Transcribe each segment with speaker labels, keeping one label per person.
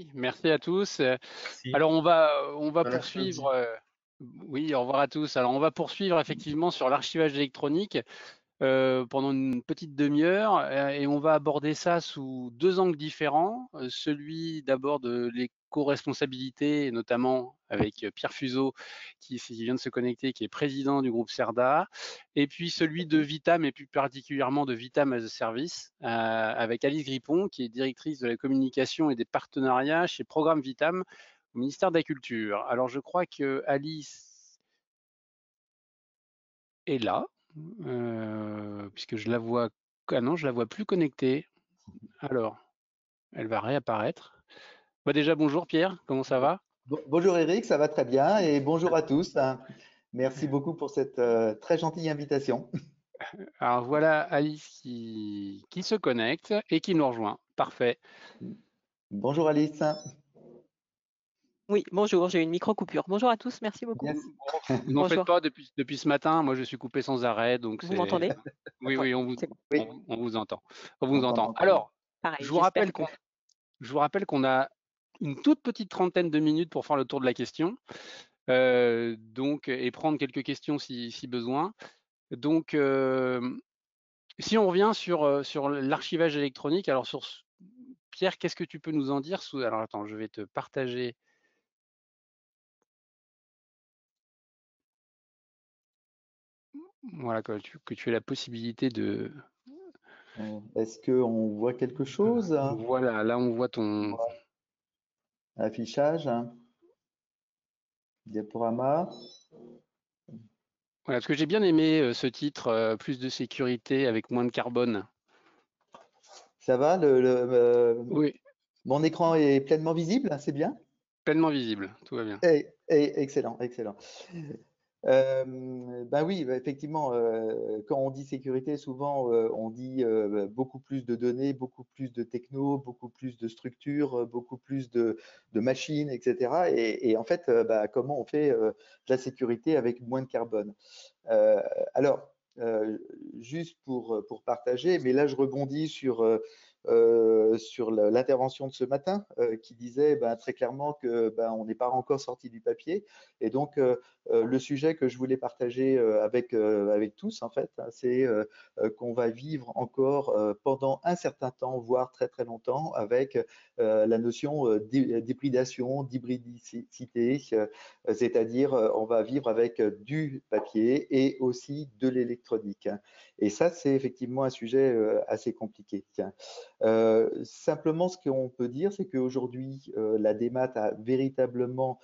Speaker 1: Oui, merci à tous.
Speaker 2: Merci.
Speaker 1: Alors on va
Speaker 2: Bon
Speaker 1: poursuivre.
Speaker 2: après-midi.
Speaker 1: Oui, au revoir à tous. Alors on va poursuivre effectivement sur l'archivage électronique pendant une petite demi-heure et on va aborder ça sous deux angles différents. Celui d'abord de l'éco-responsabilité, et notamment avec Pierre Fuseau qui vient de se connecter, qui est président du groupe CERDA, et puis celui de Vitam et plus particulièrement de Vitam as a Service avec Alice Grippon qui est directrice de la communication et des partenariats chez Programme Vitam au ministère de la Culture. Alors je crois que Alice est là. Puisque je la vois. Ah non, je la vois plus connectée. Alors, elle va réapparaître. Bah déjà, bonjour Pierre, comment ça va?
Speaker 3: Bonjour Eric, ça va très bien et bonjour à tous. Merci beaucoup pour cette très gentille invitation.
Speaker 1: Alors voilà Alice qui se connecte et qui nous rejoint. Parfait.
Speaker 3: Bonjour Alice.
Speaker 4: Oui, bonjour, j'ai eu une micro-coupure. Bonjour à tous, merci beaucoup.
Speaker 3: Yes.
Speaker 1: Vous n'en faites
Speaker 4: Bonjour,
Speaker 1: pas depuis ce matin. Moi, je suis coupé sans arrêt, donc
Speaker 4: vous
Speaker 1: c'est.
Speaker 4: m'entendez?
Speaker 1: Oui,
Speaker 4: Ouais,
Speaker 1: oui,
Speaker 4: c'est bon.
Speaker 3: Oui,
Speaker 1: on vous entend. On vous
Speaker 3: on
Speaker 1: entend.
Speaker 3: t'entend très bien.
Speaker 1: Alors, je
Speaker 4: Pareil,
Speaker 1: vous rappelle
Speaker 4: j'espère que...
Speaker 1: qu'on, je vous rappelle qu'on a une toute petite trentaine de minutes pour faire le tour de la question, donc et prendre quelques questions si besoin. Donc, si on revient sur l'archivage électronique, alors Pierre, qu'est-ce que tu peux nous en dire alors attends, je vais te partager. Voilà, que tu aies la possibilité de.
Speaker 3: Est-ce qu'on voit quelque chose?
Speaker 1: Voilà, là on voit ton.
Speaker 3: Affichage, diaporama.
Speaker 1: Voilà, parce que j'ai bien aimé ce titre, plus de sécurité avec moins de carbone.
Speaker 3: Ça va?
Speaker 1: Oui,
Speaker 3: Mon écran est pleinement visible, c'est bien?
Speaker 1: pleinement visible, tout va bien.
Speaker 3: Excellent, excellent. Ben oui, bah, effectivement, quand on dit sécurité, souvent on dit beaucoup plus de données, beaucoup plus de techno, beaucoup plus de structures, beaucoup plus de machines, etc. Et en fait, bah, comment on fait de la sécurité avec moins de carbone? Euh, alors, euh, juste pour partager, mais là je rebondis sur l'intervention de ce matin qui disait ben, très clairement que ben, on n'est pas encore sorti du papier. Et donc, le sujet que je voulais partager avec tous, en fait, hein, c'est qu'on va vivre encore pendant un certain temps, voire très très longtemps, avec la notion d'hybridation, d'hybridicité, c'est-à-dire on va vivre avec du papier et aussi de l'électronique. Et ça, c'est effectivement un sujet assez compliqué. Simplement, ce qu'on peut dire, c'est qu'aujourd'hui, la démat a véritablement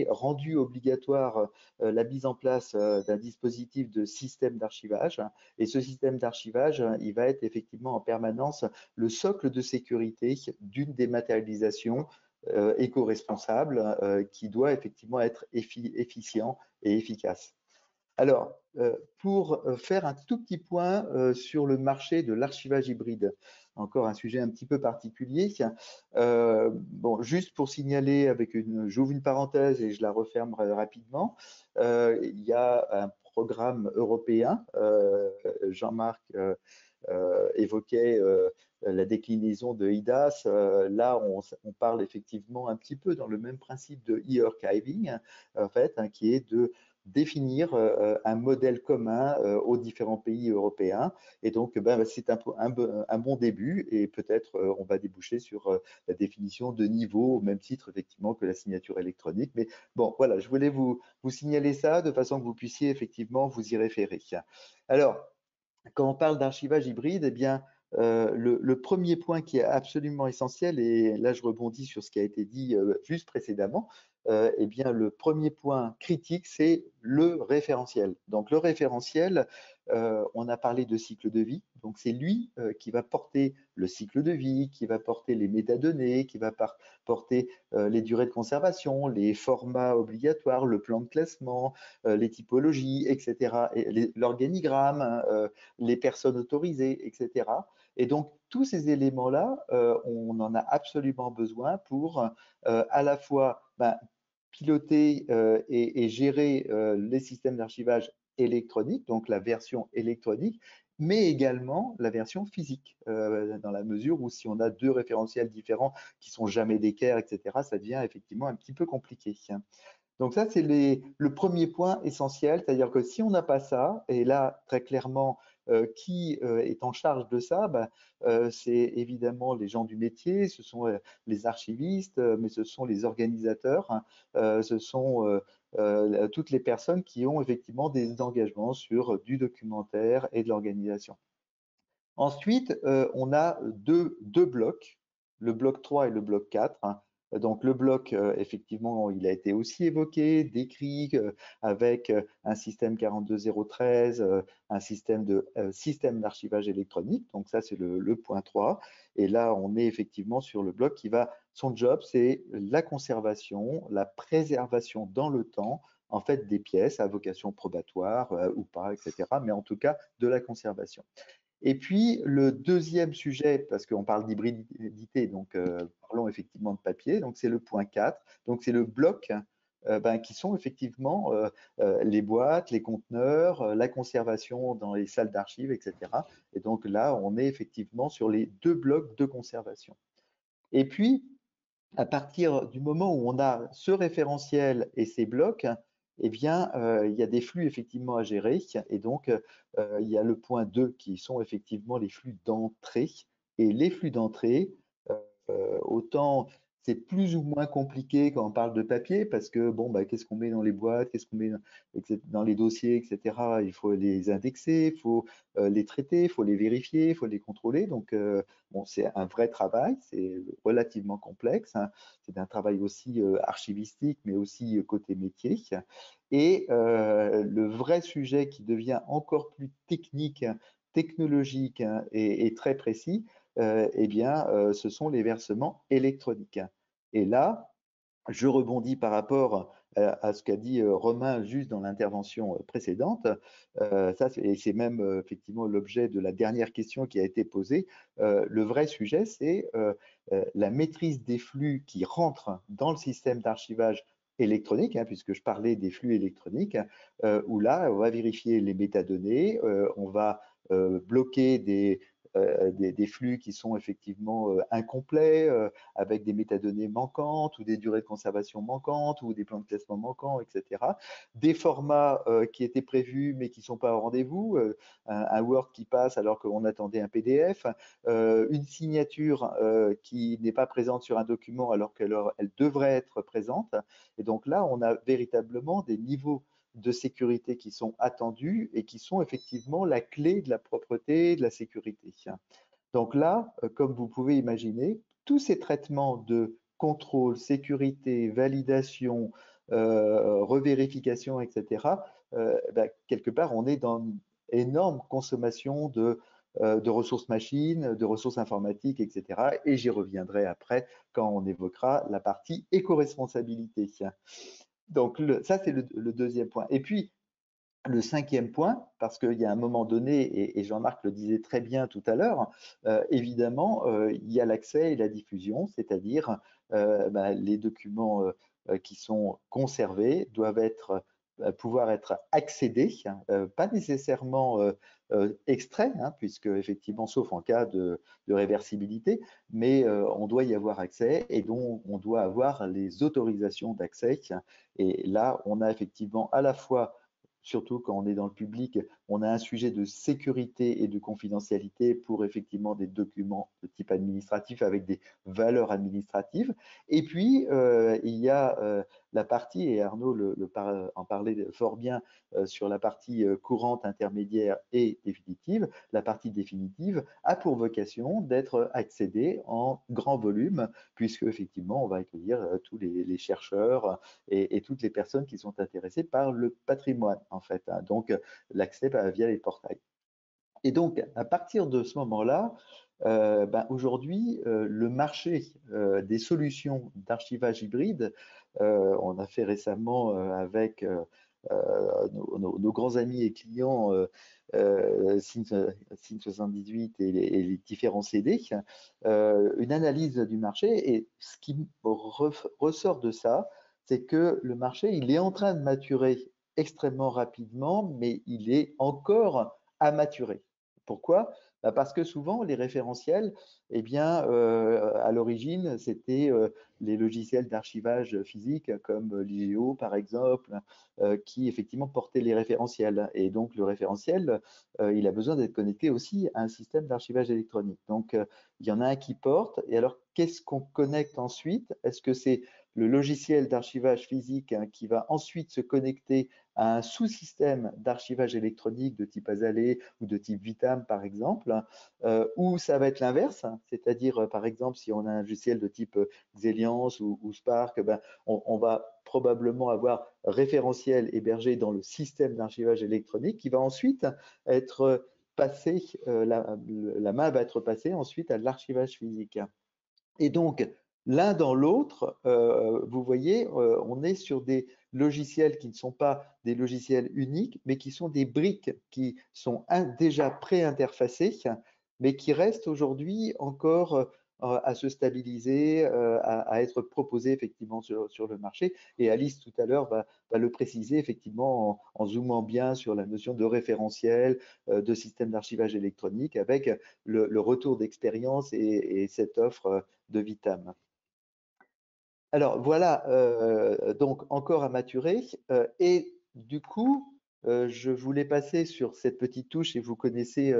Speaker 3: rendu obligatoire la mise en place d'un dispositif de système d'archivage. Et ce système d'archivage, il va être effectivement en permanence le socle de sécurité d'une dématérialisation éco-responsable qui doit effectivement être efficient et efficace. Alors, pour faire un tout petit point sur le marché de l'archivage hybride, encore un sujet un petit peu particulier. Bon, juste pour signaler, j'ouvre une parenthèse et je la referme rapidement. Il y a un programme européen, Jean-Marc évoquait la déclinaison de IDAS. Là, on parle effectivement un petit peu dans le même principe de e-archiving, en fait, hein, qui est de définir un modèle commun aux différents pays européens. Et donc, ben, c'est un bon début et peut-être on va déboucher sur la définition de niveau au même titre, effectivement, que la signature électronique. Mais bon, voilà, je voulais vous signaler ça de façon que vous puissiez effectivement vous y référer. Alors, quand on parle d'archivage hybride, eh bien, le premier point qui est absolument essentiel, et là je rebondis sur ce qui a été dit juste précédemment, eh bien, le premier point critique, c'est le référentiel. Donc le référentiel, on a parlé de cycle de vie, donc c'est lui qui va porter le cycle de vie, qui va porter les métadonnées, qui va porter les durées de conservation, les formats obligatoires, le plan de classement, les typologies, etc., et l'organigramme, hein, les personnes autorisées, etc. Et donc, tous ces éléments-là, on en a absolument besoin pour à la fois piloter et gérer les systèmes d'archivage électronique, donc la version électronique, mais également la version physique, dans la mesure où si on a deux référentiels différents qui sont jamais d'équerre, etc., ça devient effectivement un petit peu compliqué. Donc ça, c'est le premier point essentiel, c'est-à-dire que si on n'a pas ça, et là, très clairement, qui est en charge de ça, c'est évidemment les gens du métier, ce sont les archivistes, mais ce sont les organisateurs, hein, ce sont toutes les personnes qui ont effectivement des engagements sur du documentaire et de l'organisation. Ensuite, on a deux blocs, le bloc 3 et le bloc 4. Hein. Donc le bloc, effectivement, il a été aussi évoqué, décrit avec un système 42013, un système d'archivage électronique. Donc ça, c'est le point 3. Et là, on est effectivement sur le bloc qui va, son job, c'est la conservation, la préservation dans le temps, en fait, des pièces à vocation probatoire ou pas, etc. Mais en tout cas, de la conservation. Et puis, le deuxième sujet, parce qu'on parle d'hybridité, donc parlons effectivement de papier, donc c'est le point 4, donc c'est le bloc qui sont effectivement les boîtes, les conteneurs, la conservation dans les salles d'archives, etc. Et donc là, on est effectivement sur les deux blocs de conservation. Et puis, à partir du moment où on a ce référentiel et ces blocs, eh bien, il y a des flux effectivement à gérer. Et donc, il y a le point 2 qui sont effectivement les flux d'entrée. Et les flux d'entrée, autant c'est plus ou moins compliqué quand on parle de papier parce que, bon, qu'est-ce qu'on met dans les boîtes, qu'est-ce qu'on met dans les dossiers, etc. Il faut les indexer, il faut les traiter, il faut les vérifier, il faut les contrôler. Donc, bon, c'est un vrai travail, c'est relativement complexe. Hein. C'est un travail aussi archivistique, mais aussi côté métier. Et le vrai sujet qui devient encore plus technique, technologique hein, et très précis, eh bien, ce sont les versements électroniques. Et là, je rebondis par rapport à ce qu'a dit Romain juste dans l'intervention précédente. C'est même effectivement l'objet de la dernière question qui a été posée. Le vrai sujet, c'est la maîtrise des flux qui rentrent dans le système d'archivage électronique, hein, puisque je parlais des flux électroniques, où là, on va vérifier les métadonnées, on va bloquer des flux qui sont effectivement incomplets, avec des métadonnées manquantes ou des durées de conservation manquantes ou des plans de classement manquants, etc. Des formats qui étaient prévus mais qui ne sont pas au rendez-vous, un Word qui passe alors qu'on attendait un PDF, une signature qui n'est pas présente sur un document alors qu'elle devrait être présente. Et donc là, on a véritablement des niveaux de sécurité qui sont attendus et qui sont effectivement la clé de la propreté, de la sécurité. Donc là, comme vous pouvez imaginer, tous ces traitements de contrôle, sécurité, validation, revérification, etc., quelque part, on est dans une énorme consommation de ressources machines, de ressources informatiques, etc. Et j'y reviendrai après quand on évoquera la partie éco-responsabilité. Donc ça, c'est le deuxième point. Et puis, le cinquième point, parce qu'il y a un moment donné, et Jean-Marc le disait très bien tout à l'heure, évidemment, il y a l'accès et la diffusion, c'est-à-dire les documents qui sont conservés doivent pouvoir être accédés, pas nécessairement extraits, hein, puisque effectivement, sauf en cas de réversibilité, mais on doit y avoir accès et donc on doit avoir les autorisations d'accès. Et là, on a effectivement à la fois surtout quand on est dans le public, on a un sujet de sécurité et de confidentialité pour effectivement des documents de type administratif avec des valeurs administratives. Et puis, il y a la partie, et Arnaud en parlait fort bien, sur la partie courante, intermédiaire et définitive. La partie définitive a pour vocation d'être accédée en grand volume, puisque effectivement, on va accueillir tous les chercheurs et toutes les personnes qui sont intéressées par le patrimoine, en fait. Hein. Donc, l'accès via les portails. Et donc, à partir de ce moment-là, aujourd'hui, le marché des solutions d'archivage hybride, on a fait récemment avec nos grands amis et clients Sin78 et les différents CD, une analyse du marché. Et ce qui ressort de ça, c'est que le marché, il est en train de maturer extrêmement rapidement, mais il est encore à maturer. Pourquoi? Parce que souvent, les référentiels, eh bien, à l'origine, c'était les logiciels d'archivage physique comme l'IGEO, par exemple, qui effectivement portaient les référentiels. Et donc, le référentiel, il a besoin d'être connecté aussi à un système d'archivage électronique. Donc, il y en a un qui porte. Et alors, qu'est-ce qu'on connecte ensuite? Est-ce que c'est le logiciel d'archivage physique qui va ensuite se connecter à un sous-système d'archivage électronique de type Azalea ou de type Vitam, par exemple, ou ça va être l'inverse, c'est-à-dire, par exemple, si on a un logiciel de type Xeliance ou Spark, ben, on va probablement avoir référentiel hébergé dans le système d'archivage électronique qui va ensuite être passé, la main va être passée ensuite à l'archivage physique. Et donc, l'un dans l'autre, vous voyez, on est sur des logiciels qui ne sont pas des logiciels uniques, mais qui sont des briques qui sont déjà pré-interfacées, mais qui restent aujourd'hui encore à se stabiliser, à être proposées effectivement sur le marché. Et Alice, tout à l'heure, va le préciser effectivement en zoomant bien sur la notion de référentiel, de système d'archivage électronique, avec le retour d'expérience et cette offre de Vitam. Alors voilà, donc encore à maturer. Et du coup, je voulais passer sur cette petite touche, et vous connaissez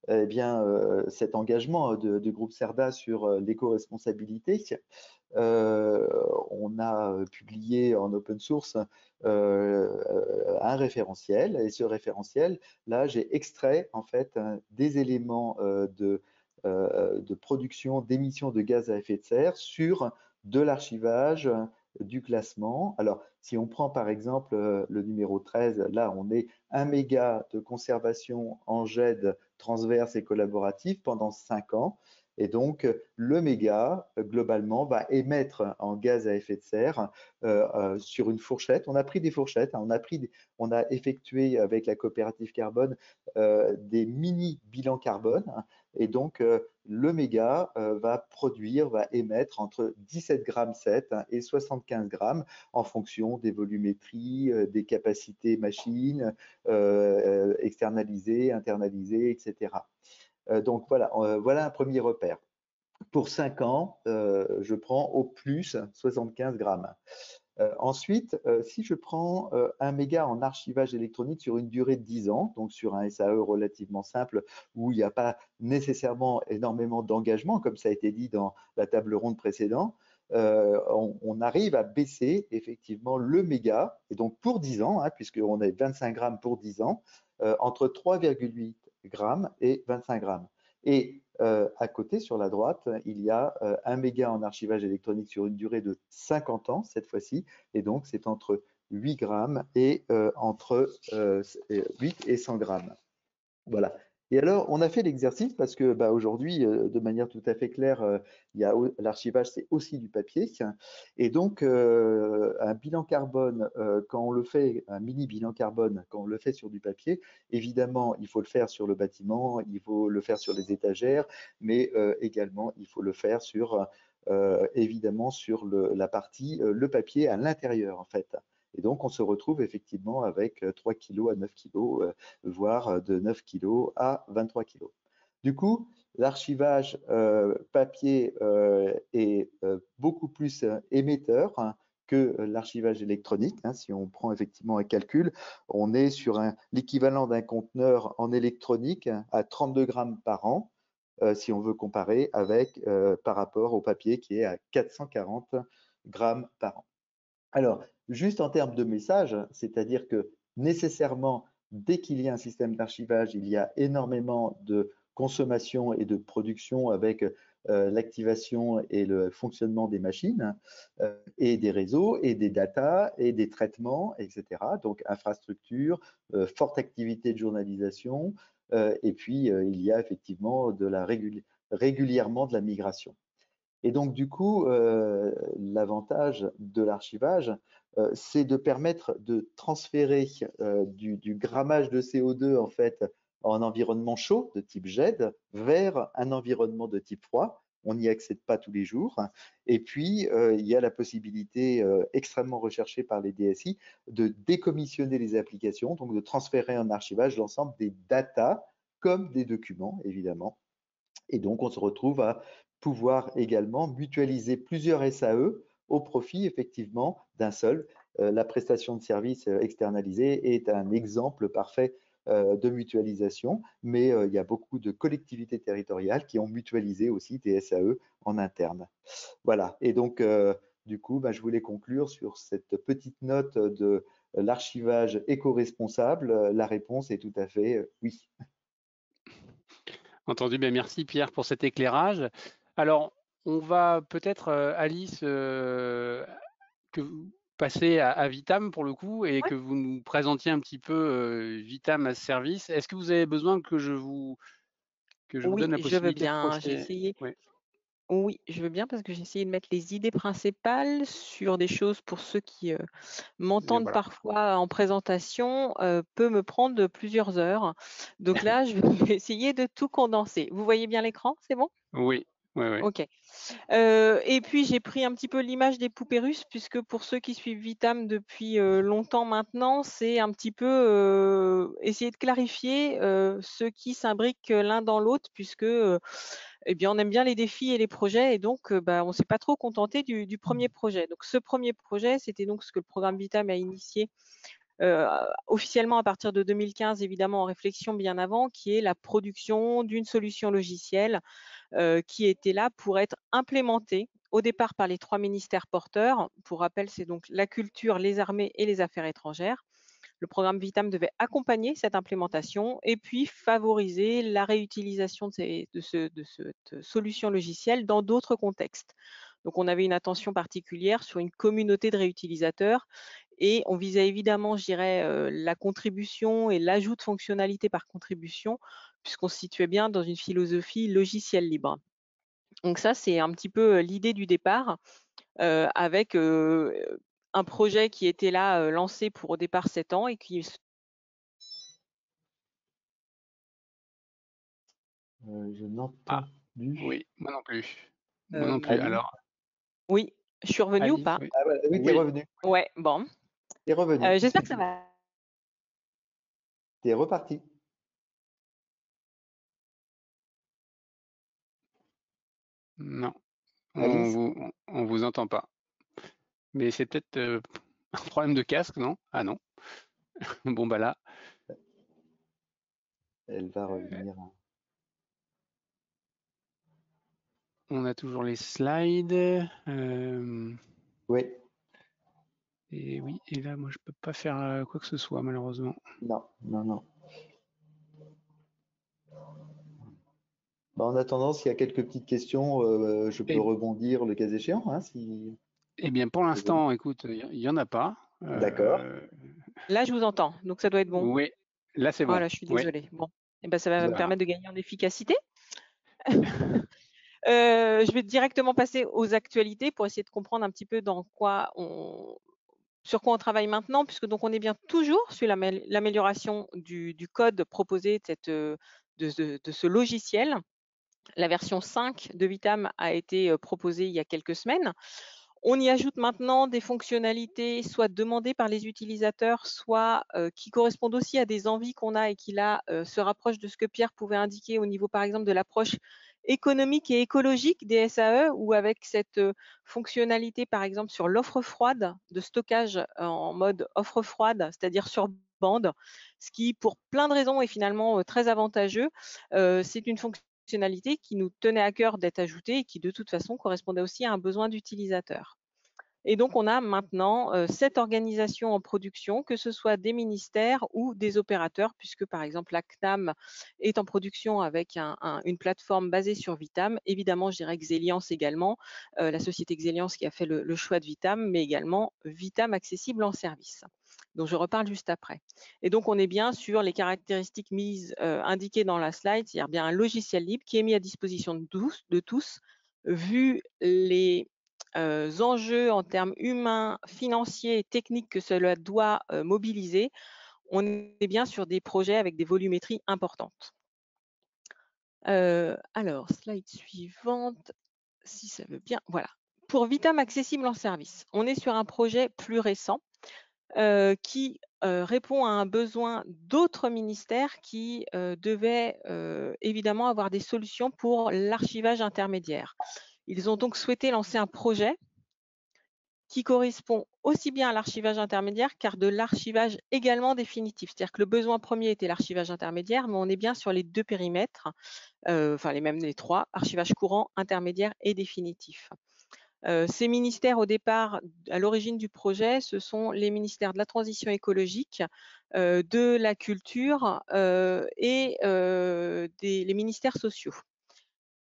Speaker 3: eh bien, cet engagement du groupe CERDA sur l'éco-responsabilité. On a publié en open source un référentiel, et ce référentiel, là, j'ai extrait en fait des éléments de production d'émissions de gaz à effet de serre sur de l'archivage, du classement. Alors, si on prend par exemple le numéro 13, là, on est 1 méga de conservation en GED transverse et collaboratif pendant 5 ans. Et donc, le méga, globalement, va émettre en gaz à effet de serre sur une fourchette. On a pris des fourchettes, hein, on a effectué avec la coopérative carbone des mini bilans carbone. Et donc, le méga va émettre entre 17,7 grammes et 75 grammes en fonction des volumétries, des capacités machines, externalisées, internalisées, etc. Donc voilà, voilà un premier repère. Pour 5 ans, je prends au plus 75 grammes. Ensuite, si je prends 1 méga en archivage électronique sur une durée de 10 ans, donc sur un SAE relativement simple, où il n'y a pas nécessairement énormément d'engagement, comme ça a été dit dans la table ronde précédente, on arrive à baisser effectivement le méga, et donc pour 10 ans, hein, puisqu'on est 25 grammes pour 10 ans, entre 3,8 grammes et 25 grammes. Et à côté, sur la droite, il y a 1 méga en archivage électronique sur une durée de 50 ans, cette fois-ci, et donc c'est entre 8 grammes et entre 8 et 100 grammes. Voilà. Et alors, on a fait l'exercice parce que aujourd'hui, de manière tout à fait claire, l'archivage, c'est aussi du papier. Et donc, un bilan carbone, quand on le fait, un mini bilan carbone, quand on le fait sur du papier, évidemment, il faut le faire sur le bâtiment, il faut le faire sur les étagères, mais également, il faut le faire sur, évidemment, sur la partie, le papier à l'intérieur, en fait. Et donc, on se retrouve effectivement avec 3 kg à 9 kg, voire de 9 kg à 23 kg. Du coup, l'archivage papier est beaucoup plus émetteur, hein, que l'archivage électronique. Hein. Si on prend effectivement un calcul, on est sur l'équivalent d'un conteneur en électronique à 32 grammes par an, si on veut comparer avec par rapport au papier qui est à 440 grammes par an. Alors, juste en termes de message, c'est-à-dire que nécessairement, dès qu'il y a un système d'archivage, il y a énormément de consommation et de production avec l'activation et le fonctionnement des machines et des réseaux et des datas et des traitements, etc. Donc, infrastructure, forte activité de journalisation et puis il y a effectivement régulièrement de la migration. Et donc, du coup, l'avantage de l'archivage, c'est de permettre de transférer du grammage de CO2 en fait en environnement chaud de type GED vers un environnement de type froid. On n'y accède pas tous les jours. Et puis, il y a la possibilité extrêmement recherchée par les DSI de décommissionner les applications, donc de transférer en archivage l'ensemble des datas comme des documents, évidemment. Et donc, on se retrouve à pouvoir également mutualiser plusieurs SAE au profit, effectivement, d'un seul. La prestation de service externalisée est un exemple parfait de mutualisation, mais il y a beaucoup de collectivités territoriales qui ont mutualisé aussi des SAE en interne. Voilà, et donc, du coup, je voulais conclure sur cette petite note de l'archivage éco-responsable. La réponse est tout à fait oui.
Speaker 1: Entendu, merci Pierre pour cet éclairage. Alors, on va peut-être, Alice, que vous passez à Vitam pour le coup et
Speaker 4: Ouais.
Speaker 1: que vous nous présentiez un petit peu Vitam as Service. Est-ce que vous avez besoin que je vous
Speaker 4: Oui,
Speaker 1: donne la
Speaker 4: je veux
Speaker 1: possibilité de
Speaker 4: bien. J'ai
Speaker 1: procéder?
Speaker 4: essayé.
Speaker 1: Oui,
Speaker 4: Oui, je veux bien parce que j'ai essayé de mettre les idées principales sur des choses pour ceux qui
Speaker 1: et
Speaker 4: m'entendent
Speaker 1: voilà.
Speaker 4: parfois en présentation, peut me prendre plusieurs heures. Donc là, je vais essayer de tout condenser. Vous voyez bien l'écran? C'est bon?
Speaker 1: Oui, oui, oui.
Speaker 4: OK. Et puis j'ai pris un petit peu l'image des poupées russes puisque pour ceux qui suivent Vitam depuis, longtemps maintenant, c'est un petit peu, essayer de clarifier, ce qui s'imbrique, l'un dans l'autre puisque, eh bien, on aime bien les défis et les projets et donc, on s'est pas trop contenté du 1er projet. Donc ce 1er projet, c'était donc ce que le programme Vitam a initié, heu, officiellement à partir de 2015, évidemment en réflexion bien avant, qui est la production d'une solution logicielle qui était là pour être implémenté au départ par les 3 ministères porteurs. Pour rappel, c'est donc la culture, les armées et les affaires étrangères. Le programme Vitam devait accompagner cette implémentation et puis favoriser la réutilisation de cette solution logicielle dans d'autres contextes. Donc on avait une attention particulière sur une communauté de réutilisateurs et on visait évidemment, je dirais, la contribution et l'ajout de fonctionnalités par contribution, puisqu'on se situait bien dans une philosophie logiciel libre. Donc ça, c'est un petit peu, l'idée du départ, avec, un projet qui était là, lancé pour au départ 7 ans et qui s
Speaker 3: Je
Speaker 1: Ah,
Speaker 3: n'entends plus.
Speaker 1: oui, moi non plus. Moi non plus.
Speaker 3: Ali?
Speaker 1: Alors,
Speaker 4: oui, je suis revenue ou
Speaker 1: Alice,
Speaker 4: pas?
Speaker 1: oui.
Speaker 3: Ah ouais, oui, tu es
Speaker 1: Oui,
Speaker 3: revenu.
Speaker 4: Ouais, bon,
Speaker 3: Tu es revenu.
Speaker 4: j'espère que ça va.
Speaker 3: Tu es reparti.
Speaker 1: non,
Speaker 3: Alice?
Speaker 1: on vous entend pas. Mais c'est peut-être un problème de casque, non? Ah non. Bon, là,
Speaker 3: Elle va revenir.
Speaker 1: on a toujours les slides.
Speaker 3: Oui,
Speaker 1: Et oui, et là, moi, je peux pas faire quoi que ce soit, malheureusement.
Speaker 3: non, non, non. En attendant, s'il y a quelques petites questions, je peux
Speaker 1: Eh,
Speaker 3: rebondir le cas échéant, hein, si
Speaker 1: eh bien, pour
Speaker 3: c'est bon.
Speaker 1: l'instant, écoute, il y en a pas.
Speaker 3: D'accord.
Speaker 4: Là, je vous entends, donc ça doit être bon.
Speaker 1: Oui, là, c'est bon.
Speaker 4: Voilà, je suis
Speaker 1: Oui,
Speaker 4: désolée. Bon, et ben, ça va me
Speaker 1: voilà.
Speaker 4: permettre de gagner en efficacité. Je vais directement passer aux actualités pour essayer de comprendre un petit peu sur quoi on travaille maintenant, puisque donc on est bien toujours sur l'amélioration du code proposé de ce logiciel. La version 5 de Vitam a été proposée il y a quelques semaines. On y ajoute maintenant des fonctionnalités soit demandées par les utilisateurs, soit qui correspondent aussi à des envies qu'on a et qui là se rapprochent de ce que Pierre pouvait indiquer au niveau par exemple de l'approche économique et écologique des SAE ou avec cette fonctionnalité par exemple sur l'offre froide de stockage en mode offre froide, c'est-à-dire sur bande, ce qui pour plein de raisons est finalement très avantageux. C'est une fonctionnalité qui nous tenait à cœur d'être ajoutée et qui de toute façon correspondait aussi à un besoin d'utilisateur. Et donc, on a maintenant 7 organisations en production, que ce soit des ministères ou des opérateurs, puisque par exemple la CNAM est en production avec une plateforme basée sur Vitam. Évidemment, je dirais Xeliance également, la société Xeliance qui a fait le choix de Vitam, mais également Vitam accessible en service, dont je reparle juste après. Et donc, on est bien sur les caractéristiques indiquées dans la slide, c'est-à-dire bien un logiciel libre qui est mis à disposition de tous vu les enjeux en termes humains, financiers et techniques que cela doit mobiliser, on est bien sur des projets avec des volumétries importantes. Alors, slide suivante, si ça veut bien. Voilà. Pour Vitam accessible en service, on est sur un projet plus récent qui répond à un besoin d'autres ministères qui devaient évidemment avoir des solutions pour l'archivage intermédiaire. Ils ont donc souhaité lancer un projet qui correspond aussi bien à l'archivage intermédiaire car de l'archivage également définitif. C'est-à-dire que le besoin premier était l'archivage intermédiaire, mais on est bien sur les deux périmètres, enfin les trois, archivage courant, intermédiaire et définitif. Ces ministères, au départ, à l'origine du projet, ce sont les ministères de la transition écologique, de la culture et les ministères sociaux.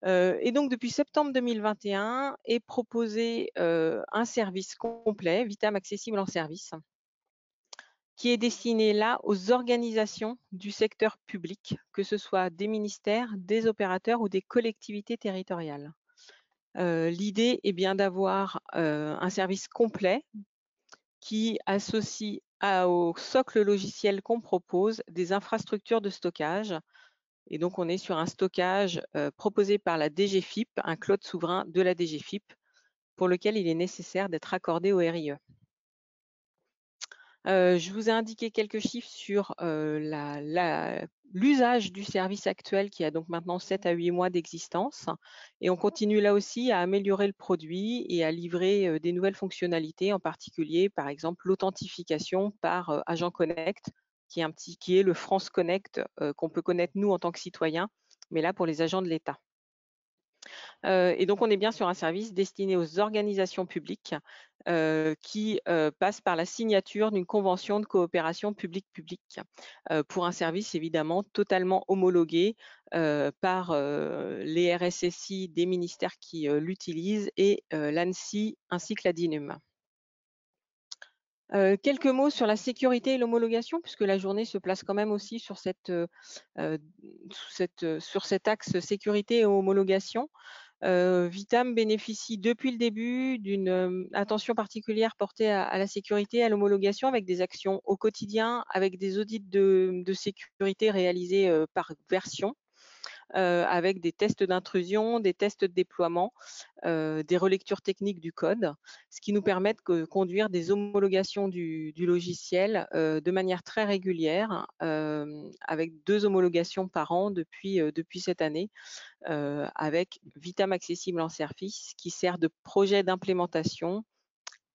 Speaker 4: Et donc, depuis septembre 2021, est proposé un service complet, Vitam accessible en service, qui est destiné là aux organisations du secteur public, que ce soit des ministères, des opérateurs ou des collectivités territoriales. L'idée est bien d'avoir un service complet qui associe au socle logiciel qu'on propose des infrastructures de stockage. Et donc, on est sur un stockage proposé par la DGFiP, un cloud souverain de la DGFiP, pour lequel il est nécessaire d'être accordé au RIE. Je vous ai indiqué quelques chiffres sur l'usage du service actuel qui a donc maintenant 7 à 8 mois d'existence. Et on continue là aussi à améliorer le produit et à livrer des nouvelles fonctionnalités, en particulier, par exemple, l'authentification par Agent Connect, qui est le France Connect qu'on peut connaître nous en tant que citoyens, mais là pour les agents de l'État. Et donc, on est bien sur un service destiné aux organisations publiques qui passe par la signature d'une convention de coopération public-public pour un service évidemment totalement homologué par les RSSI des ministères qui l'utilisent et l'ANSSI ainsi que la DINUM. Quelques mots sur la sécurité et l'homologation, puisque la journée se place quand même aussi sur cet axe sécurité et homologation. Vitam bénéficie depuis le début d'une attention particulière portée à la sécurité et à l'homologation avec des actions au quotidien, avec des audits de sécurité réalisés par version, avec des tests d'intrusion, des tests de déploiement, des relectures techniques du code, ce qui nous permet de conduire des homologations du logiciel de manière très régulière, avec 2 homologations par an depuis cette année, avec Vitam accessible en service qui sert de projet d'implémentation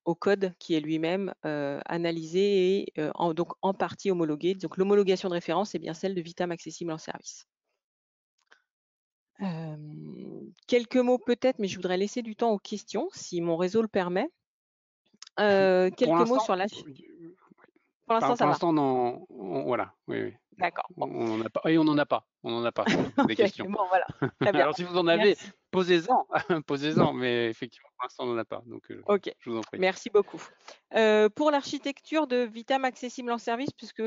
Speaker 4: au code qui est lui-même analysé et donc en partie homologué. Donc l'homologation de référence est bien celle de Vitam accessible en service. Quelques mots peut-être, mais je voudrais laisser du temps aux questions, si mon réseau le permet. Quelques mots sur la... Pour l'instant, ça va.
Speaker 1: non, voilà, oui.
Speaker 4: D'accord.
Speaker 1: Bon. On n'en a pas, et on n'en a pas surtout, des questions.
Speaker 4: Bon, voilà. Très bien.
Speaker 1: Alors, si vous en avez, posez-en, posez-en, mais effectivement, pour l'instant, on n'en a pas. Donc, je vous en prie.
Speaker 4: Merci beaucoup. Pour l'architecture de Vitam accessible en service, puisque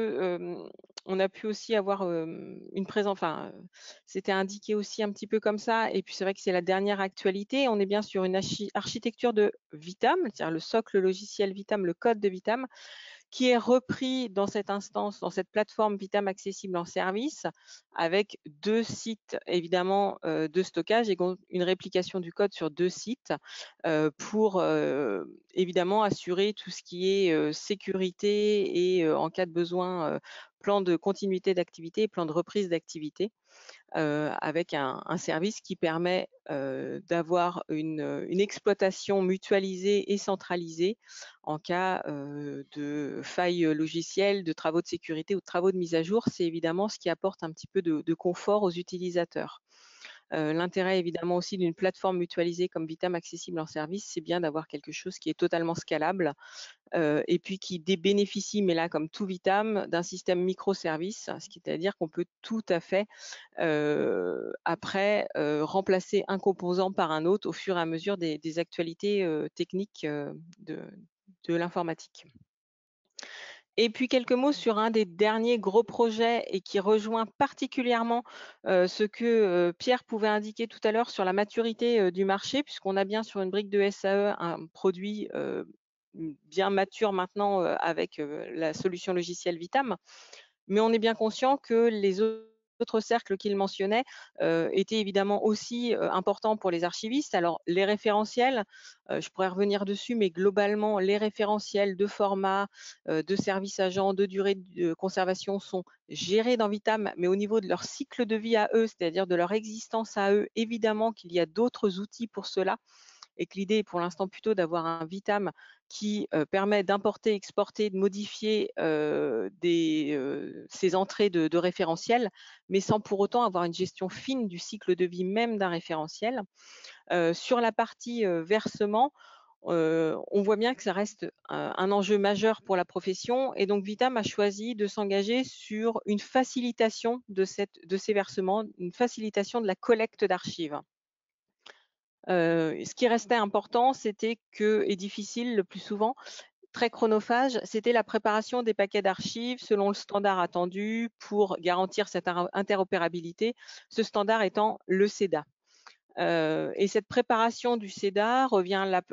Speaker 4: on a pu aussi avoir une présence, enfin, c'était indiqué aussi un petit peu comme ça, et puis c'est vrai que c'est la dernière actualité. On est bien sur une architecture de Vitam, c'est-à-dire le socle logiciel Vitam, le code de Vitam, qui est repris dans cette instance, dans cette plateforme Vitam accessible en service, avec 2 sites évidemment de stockage et une réplication du code sur 2 sites pour évidemment assurer tout ce qui est sécurité et en cas de besoin, plan de continuité d'activité et plan de reprise d'activité. Avec un service qui permet d'avoir une exploitation mutualisée et centralisée en cas de faille logicielle, de travaux de sécurité ou de travaux de mise à jour. C'est évidemment ce qui apporte un petit peu de confort aux utilisateurs. L'intérêt évidemment aussi d'une plateforme mutualisée comme Vitam accessible en service, c'est bien d'avoir quelque chose qui est totalement scalable et puis qui bénéficie, mais là comme tout Vitam, d'un système microservice, c'est-à-dire qu'on peut tout à fait après remplacer un composant par un autre au fur et à mesure des actualités techniques de l'informatique. Et puis quelques mots sur un des derniers gros projets et qui rejoint particulièrement ce que Pierre pouvait indiquer tout à l'heure sur la maturité du marché, puisqu'on a bien sur une brique de SAE un produit bien mature maintenant avec la solution logicielle Vitam. Mais on est bien conscient que les autres autres cercles qu'il mentionnait étaient évidemment aussi importants pour les archivistes. Alors, les référentiels, je pourrais revenir dessus, mais globalement, les référentiels de format, de service agent, de durée de conservation sont gérés dans Vitam, mais au niveau de leur cycle de vie à eux, c'est-à-dire de leur existence à eux, évidemment qu'il y a d'autres outils pour cela et que l'idée est pour l'instant plutôt d'avoir un Vitam qui permet d'importer, exporter, de modifier ces entrées de référentiels, mais sans pour autant avoir une gestion fine du cycle de vie même d'un référentiel. Sur la partie versement, on voit bien que ça reste un enjeu majeur pour la profession et donc Vitam a choisi de s'engager sur une facilitation de ces versements, une facilitation de la collecte d'archives. Ce qui restait important, c'était que, et difficile le plus souvent, très chronophage, c'était la préparation des paquets d'archives selon le standard attendu pour garantir cette interopérabilité, ce standard étant le CEDA. Et cette préparation du CEDA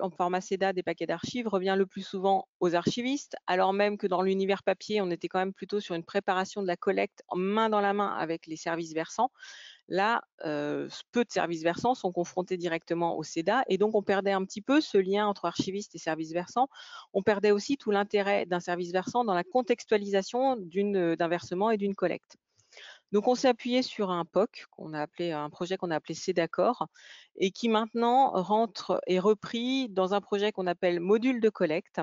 Speaker 4: en format CEDA des paquets d'archives revient le plus souvent aux archivistes, alors même que dans l'univers papier, on était quand même plutôt sur une préparation de la collecte en main dans la main avec les services versants. Là, peu de services versants sont confrontés directement au CEDA et donc on perdait un petit peu ce lien entre archivistes et services versants. On perdait aussi tout l'intérêt d'un service versant dans la contextualisation d'un versement et d'une collecte. Donc on s'est appuyé sur un POC, un projet qu'on a appelé CEDACOR et qui maintenant rentre et repris dans un projet qu'on appelle module de collecte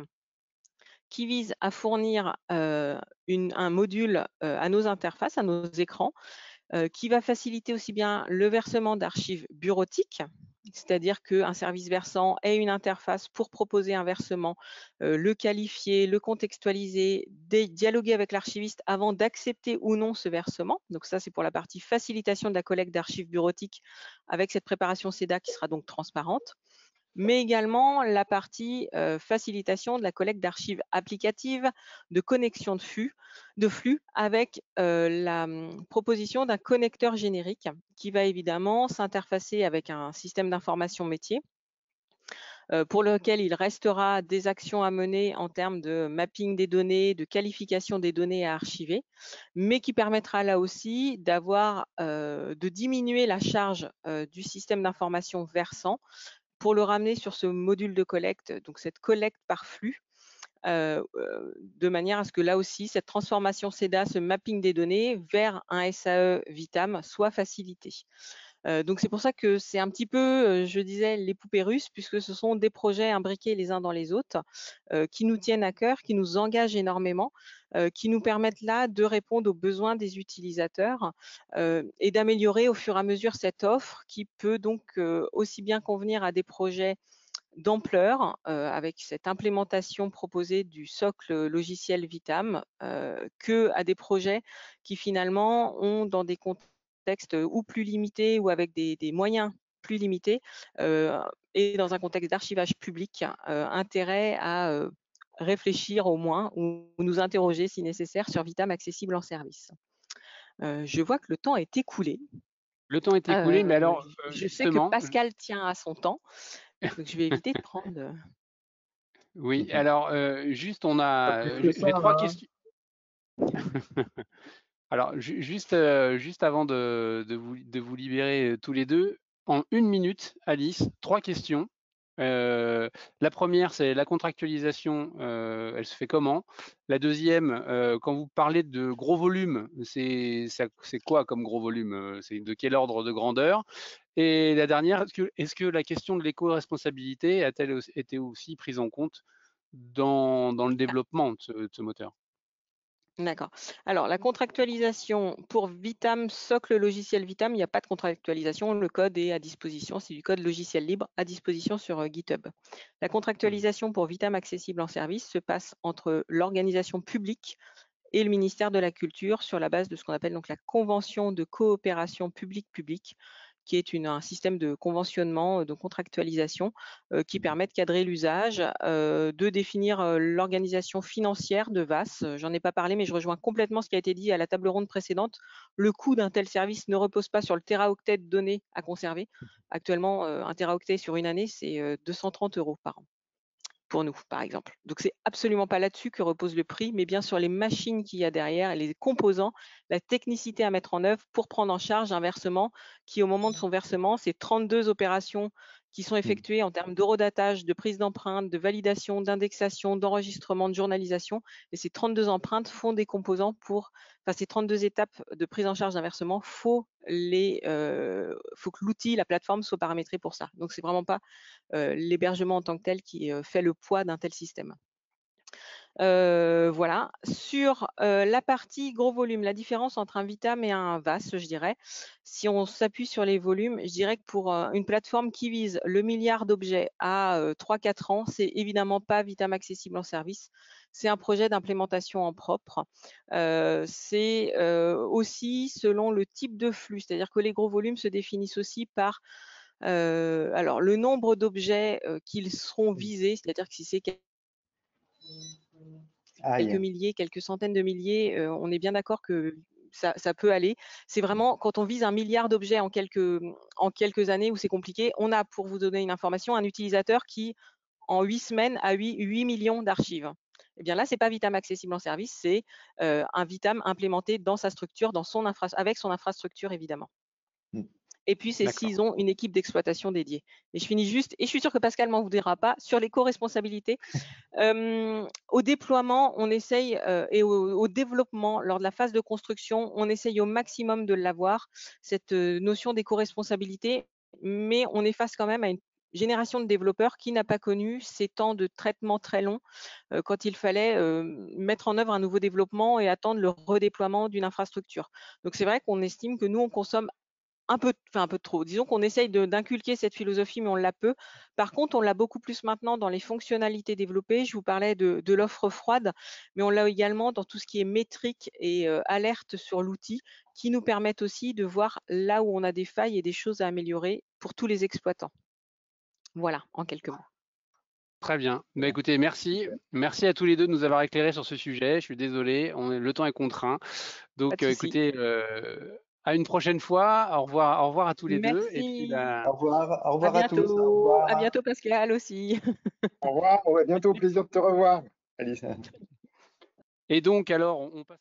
Speaker 4: qui vise à fournir un module à nos interfaces, à nos écrans, qui va faciliter aussi bien le versement d'archives bureautiques, c'est-à-dire qu'un service versant ait une interface pour proposer un versement, le qualifier, le contextualiser, dialoguer avec l'archiviste avant d'accepter ou non ce versement. Donc ça, c'est pour la partie facilitation de la collecte d'archives bureautiques avec cette préparation CEDA qui sera donc transparente, mais également la partie facilitation de la collecte d'archives applicatives, de connexion de flux avec la proposition d'un connecteur générique qui va évidemment s'interfacer avec un système d'information métier pour lequel il restera des actions à mener en termes de mapping des données, de qualification des données à archiver, mais qui permettra là aussi de diminuer la charge du système d'information versant pour le ramener sur ce module de collecte, donc cette collecte par flux, de manière à ce que là aussi, cette transformation CEDA, ce mapping des données vers un SAE Vitam soit facilité. Donc c'est pour ça que c'est un petit peu, je disais, les poupées russes, puisque ce sont des projets imbriqués les uns dans les autres, qui nous tiennent à cœur, qui nous engagent énormément, qui nous permettent là de répondre aux besoins des utilisateurs et d'améliorer au fur et à mesure cette offre qui peut donc aussi bien convenir à des projets d'ampleur avec cette implémentation proposée du socle logiciel Vitam que à des projets qui finalement ont dans des contextes ou plus limités ou avec des moyens plus limités et dans un contexte d'archivage public intérêt à réfléchir au moins ou nous interroger si nécessaire sur Vitam accessible en service. Je vois que le temps est écoulé.
Speaker 1: Le temps est écoulé, mais alors
Speaker 4: je sais que
Speaker 1: justement,
Speaker 4: Pascal tient à son temps, donc je vais éviter de prendre.
Speaker 1: oui, alors juste on
Speaker 2: Pas
Speaker 1: a,
Speaker 2: plus que
Speaker 1: j'ai
Speaker 2: ça,
Speaker 1: trois
Speaker 2: hein.
Speaker 1: questions. Alors juste avant de vous libérer tous les deux, en 1 minute, Alice, 3 questions. La première, c'est la contractualisation, elle se fait comment? La deuxième, quand vous parlez de gros volume, c'est quoi comme gros volume? C'est de quel ordre de grandeur? Et la dernière, est-ce que la question de l'éco-responsabilité a-t-elle été aussi prise en compte dans le développement de ce moteur?
Speaker 4: D'accord. Alors, la contractualisation pour Vitam, socle logiciel Vitam, il n'y a pas de contractualisation. Le code est à disposition. C'est du code logiciel libre à disposition sur GitHub. La contractualisation pour Vitam accessible en service se passe entre l'organisation publique et le ministère de la Culture sur la base de ce qu'on appelle donc la convention de coopération public-public, qui est un système de conventionnement, de contractualisation qui permet de cadrer l'usage, de définir l'organisation financière de VAS. J'en ai pas parlé, mais je rejoins complètement ce qui a été dit à la table ronde précédente. Le coût d'un tel service ne repose pas sur le téraoctet de données à conserver. Actuellement, un téraoctet sur une année, c'est 230 € par an. pour nous, par exemple. Donc, c'est absolument pas là-dessus que repose le prix, mais bien sur les machines qu'il y a derrière et les composants, la technicité à mettre en œuvre pour prendre en charge un versement qui, au moment de son versement, c'est 32 opérations qui sont effectuées en termes d'horodatage, de prise d'empreinte, de validation, d'indexation, d'enregistrement, de journalisation. Et ces 32 empreintes font des composants enfin, ces 32 étapes de prise en charge d'un versement, faut que l'outil, la plateforme soit paramétrée pour ça. Donc, c'est vraiment pas l'hébergement en tant que tel qui fait le poids d'un tel système. Voilà. Sur la partie gros volume, la différence entre un Vitam et un VAS, je dirais, si on s'appuie sur les volumes, je dirais que pour une plateforme qui vise le milliard d'objets à 3-4 ans, c'est évidemment pas Vitam accessible en service. C'est un projet d'implémentation en propre. C'est aussi selon le type de flux, c'est-à-dire que les gros volumes se définissent aussi par alors le nombre d'objets qu'ils seront visés, c'est-à-dire que si c'est quelques milliers, quelques centaines de milliers, on est bien d'accord que ça peut aller. C'est vraiment quand on vise 1 milliard d'objets en quelques années où c'est compliqué. On a, pour vous donner une information, un utilisateur qui, en 8 semaines, a 8 millions d'archives. Eh bien là, c'est pas Vitam accessible en service, c'est un Vitam implémenté dans sa structure, avec son infrastructure évidemment. Et puis, c'est s'ils ont une équipe d'exploitation dédiée. Et je finis juste, et je suis sûre que Pascal m'en voudra pas, sur les co-responsabilités. Au déploiement, on essaye, et au développement, lors de la phase de construction, on essaye au maximum de l'avoir, cette notion d'éco-responsabilité, mais on est face quand même à une génération de développeurs qui n'a pas connu ces temps de traitement très longs quand il fallait mettre en œuvre un nouveau développement et attendre le redéploiement d'une infrastructure. Donc, c'est vrai qu'on estime que nous, on consomme un peu trop. Disons qu'on essaye d'inculquer cette philosophie, mais on l'a peu. Par contre, on l'a beaucoup plus maintenant dans les fonctionnalités développées. Je vous parlais de l'offre froide, mais on l'a également dans tout ce qui est métrique et alerte sur l'outil, qui nous permettent aussi de voir là où on a des failles et des choses à améliorer pour tous les exploitants. Voilà, en quelques mots.
Speaker 1: Très bien. Bah, écoutez, merci. Merci à tous les deux de nous avoir éclairés sur ce sujet. Je suis désolé, le temps est contraint. Donc, écoutez, à une prochaine fois. Au revoir à tous les deux. Et puis,
Speaker 3: au revoir à tous. Au revoir.
Speaker 4: À bientôt Pascal aussi.
Speaker 2: Au revoir, à bientôt, plaisir de te revoir, Alice.
Speaker 1: Et donc, alors, on passe.